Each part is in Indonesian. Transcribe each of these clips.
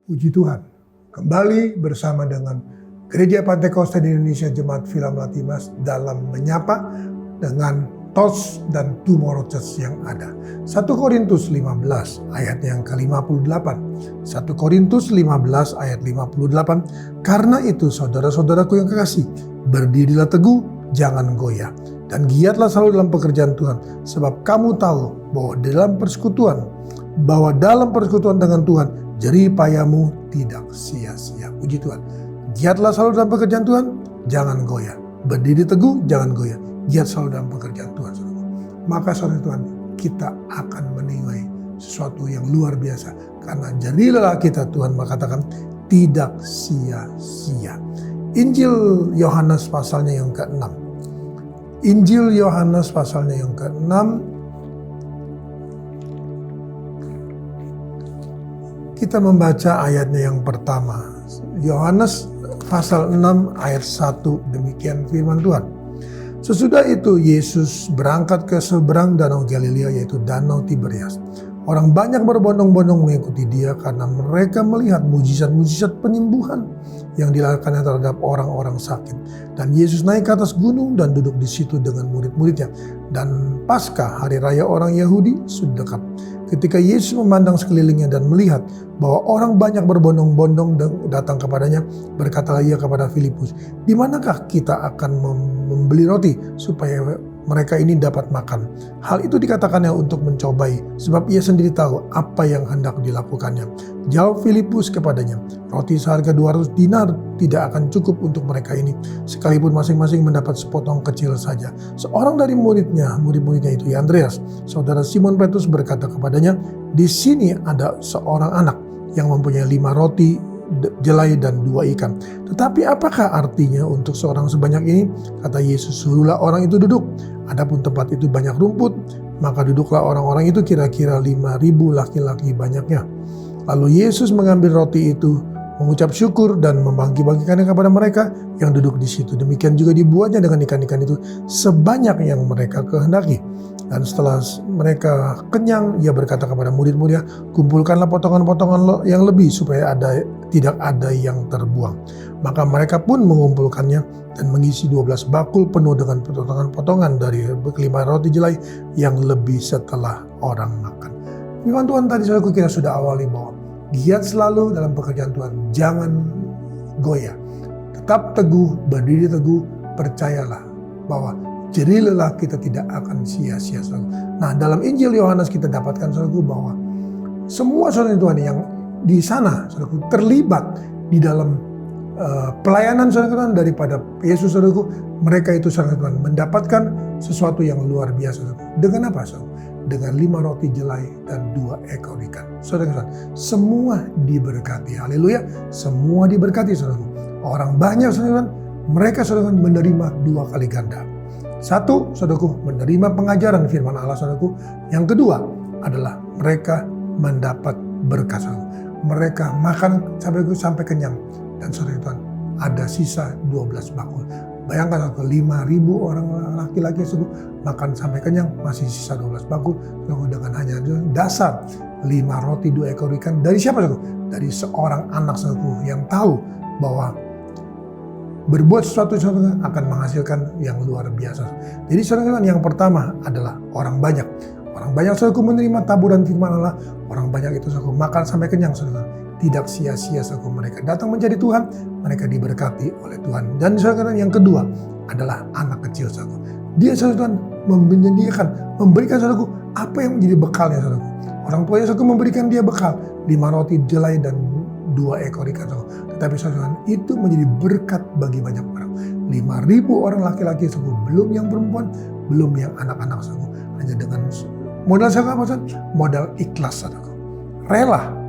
Puji Tuhan, kembali bersama dengan Gereja Pantai Kosta di Indonesia Jemaat Villa Melati Mas dalam menyapa dengan Thoughts dan Tomorrow Church yang ada. 1 Korintus 15 ayat yang ke-58. 1 Korintus 15 ayat 58. Karena itu saudara-saudaraku yang kekasih, berdirilah teguh, jangan goyah. Dan giatlah selalu dalam pekerjaan Tuhan, sebab kamu tahu bahwa dalam persekutuan dengan Tuhan, jerih payamu tidak sia-sia. Puji Tuhan. Giatlah selalu dalam pekerjaan Tuhan, jangan goyah. Berdiri teguh, jangan goyah. Giat selalu dalam pekerjaan Tuhan. Maka saudara Tuhan, kita akan menikmati sesuatu yang luar biasa. Karena jerih lelah kita, Tuhan mengatakan, tidak sia-sia. Injil Yohanes pasalnya yang ke-6. Injil Yohanes pasalnya yang ke-6. Kita membaca ayatnya yang pertama. Yohanes pasal 6 ayat 1. Demikian firman Tuhan. Sesudah itu Yesus berangkat ke seberang danau Galilea, yaitu danau Tiberias. Orang banyak berbondong-bondong mengikuti dia karena mereka melihat mujizat-mujizat penyembuhan yang dilakukannya terhadap orang-orang sakit. Dan Yesus naik ke atas gunung dan duduk di situ dengan murid-muridnya. Dan Paskah, hari raya orang Yahudi, sudah dekat. Ketika Yesus memandang sekelilingnya dan melihat bahwa orang banyak berbondong-bondong datang kepadanya, berkatalah ia kepada Filipus, "Di manakah kita akan membeli roti supaya mereka ini dapat makan?" Hal itu dikatakannya untuk mencobai, sebab ia sendiri tahu apa yang hendak dilakukannya. Jawab Filipus kepadanya, "Roti seharga 200 dinar tidak akan cukup untuk mereka ini, sekalipun masing-masing mendapat sepotong kecil saja." Seorang dari muridnya itu Andreas, saudara Simon Petrus, berkata kepadanya, "Di sini ada seorang anak yang mempunyai 5 roti jelai dan 2 ikan. Tetapi apakah artinya untuk seorang sebanyak ini?" Kata Yesus, "Suruhlah orang itu duduk." Adapun tempat itu banyak rumput, maka duduklah orang-orang itu, kira-kira 5.000 laki-laki banyaknya. Lalu Yesus mengambil roti itu, mengucap syukur dan membagi-bagikannya kepada mereka yang duduk di situ. Demikian juga dibuatnya dengan ikan-ikan itu sebanyak yang mereka kehendaki. Dan setelah mereka kenyang, ia berkata kepada murid-muridnya, "Kumpulkanlah potongan-potongan yang lebih supaya tidak ada yang terbuang." Maka mereka pun mengumpulkannya dan mengisi 12 bakul penuh dengan potongan-potongan dari 5 roti jelai yang lebih setelah orang makan. Firman Tuhan tadi saudaraku kita sudah awali bahwa giat selalu dalam pekerjaan Tuhan, jangan goyah. Tetap teguh, berdiri teguh, percayalah bahwa jerih lelah kita tidak akan sia-sia selalu. Nah, dalam Injil Yohanes kita dapatkan saudaraku bahwa semua saudara Tuhan yang di sana saudaraku terlibat di dalam pelayanan saudara Tuhan daripada Yesus saudaraku, mereka itu saudara Tuhan mendapatkan sesuatu yang luar biasa saudaraku. Dengan apa saudara? Dengan 5 roti jelai dan 2 ekor ikan. Saudara, semua diberkati. Haleluya. Semua diberkati, saudara. Orang banyak, saudara, mereka saudara menerima 2 kali ganda. 1, saudaraku, menerima pengajaran firman Allah, saudaraku. Yang kedua adalah mereka mendapat berkat, saudara. Mereka makan sampai kenyang. Dan saudara Tuhan, ada sisa 12 bakul. Bayangkan 5.000 orang laki-laki makan sampai kenyang, masih sisa 12 bakul dengan hanya dasar 5 roti 2 ekor ikan. Dari siapa saudara? Dari seorang anak saudara yang tahu bahwa berbuat sesuatu saudara akan menghasilkan yang luar biasa. Jadi saudara yang pertama adalah orang banyak. Orang banyak saudara menerima taburan firman Allah. Orang banyak itu saudara makan sampai kenyang saudara. Tidak sia-sia saudara, mereka datang menjadi Tuhan, mereka diberkati oleh Tuhan. Dan saudara yang kedua adalah anak kecil saudara. Dia saudara memberikan saudara apa yang menjadi bekalnya saudara. Orang tuanya saudara memberikan dia bekal 5 roti jelai dan 2 ekor ikan saudara. Tetapi saudara itu menjadi berkat bagi banyak orang. 5.000 orang laki-laki saudara, belum yang perempuan, belum yang anak-anak saudara. Hanya dengan modal saudara apa saudara? Modal ikhlas saudara. Rela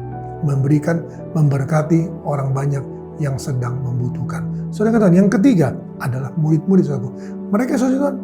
memberkati orang banyak yang sedang membutuhkan. Saudara, yang ketiga adalah murid-murid saudaraku. Mereka saudara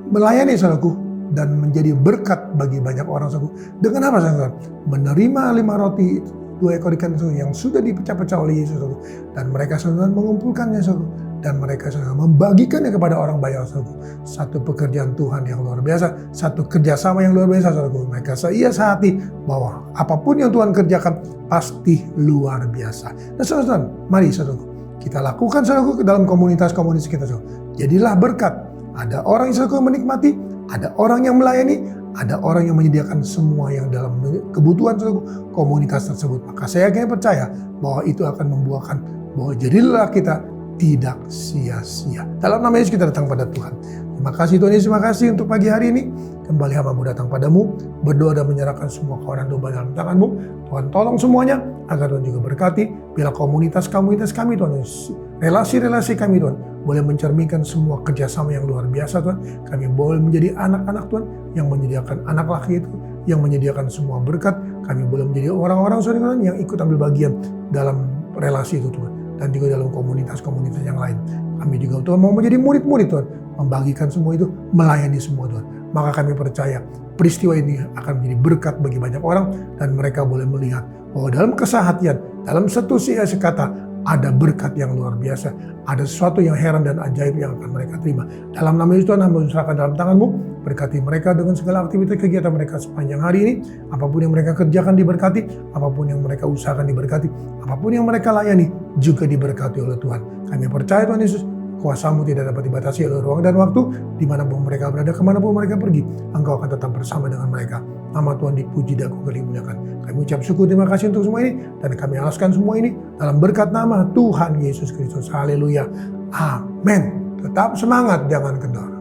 melayani saudaraku dan menjadi berkat bagi banyak orang saudaraku. Dengan apa saudara? Menerima 5 roti 2 ekor ikan saudara yang sudah dipecah-pecah oleh Yesus saudaraku. Dan mereka saudara mengumpulkannya saudaraku. dan mereka membagikannya kepada orang banyak, saudaraku. Satu pekerjaan Tuhan yang luar biasa, satu kerjasama yang luar biasa, saudaraku. Mereka sehati bahwa apapun yang Tuhan kerjakan pasti luar biasa. Nah, saudara, mari saudaraku, kita lakukan saudaraku dalam komunitas-komunitas kita, saudaraku. Jadilah berkat. Ada orang yang saudaraku menikmati, ada orang yang melayani, ada orang yang menyediakan semua yang dalam kebutuhan saudaraku komunitas tersebut. Maka saya yakin percaya bahwa itu akan membuahkan bahwa jadilah kita tidak sia-sia. Dalam nama Yesus kita datang pada Tuhan. Terima kasih Tuhan Yesus, terima kasih untuk pagi hari ini. Kembali hamba-Mu datang padamu, berdoa dan menyerahkan semua kawanan domba dalam tangan-Mu. Tuhan tolong semuanya, agar Tuhan juga berkati. Bila komunitas-komunitas kami Tuhan Yesus, relasi-relasi kami Tuhan, boleh mencerminkan semua kerjasama yang luar biasa Tuhan. Kami boleh menjadi anak-anak Tuhan, yang menyediakan anak laki itu, yang menyediakan semua berkat. Kami boleh menjadi orang-orang saudara Tuhan yang ikut ambil bagian dalam relasi itu Tuhan. Dan juga dalam komunitas-komunitas yang lain. Kami juga Tuhan mau menjadi murid-murid Tuhan, membagikan semua itu, melayani semua Tuhan. Maka kami percaya peristiwa ini akan menjadi berkat bagi banyak orang, dan mereka boleh melihat bahwa dalam kesehatian, dalam satu kata, ada berkat yang luar biasa, ada sesuatu yang heran dan ajaib yang akan mereka terima. Dalam nama Yesus Tuhan, hamba serahkan dalam tangan-Mu, berkati mereka dengan segala aktivitas kegiatan mereka sepanjang hari ini. Apapun yang mereka kerjakan diberkati, apapun yang mereka usahakan diberkati, apapun yang mereka layani juga diberkati oleh Tuhan. Kami percaya Tuhan Yesus, kuasa-Mu tidak dapat dibatasi oleh ruang dan waktu. Dimanapun mereka berada, kemanapun mereka pergi, Engkau akan tetap bersama dengan mereka. Nama Tuhan dipuji dan dimuliakan. Kami ucap syukur, terima kasih untuk semua ini, dan kami alaskan semua ini dalam berkat nama Tuhan Yesus Kristus. Haleluya. Amin. Tetap semangat, jangan kendor.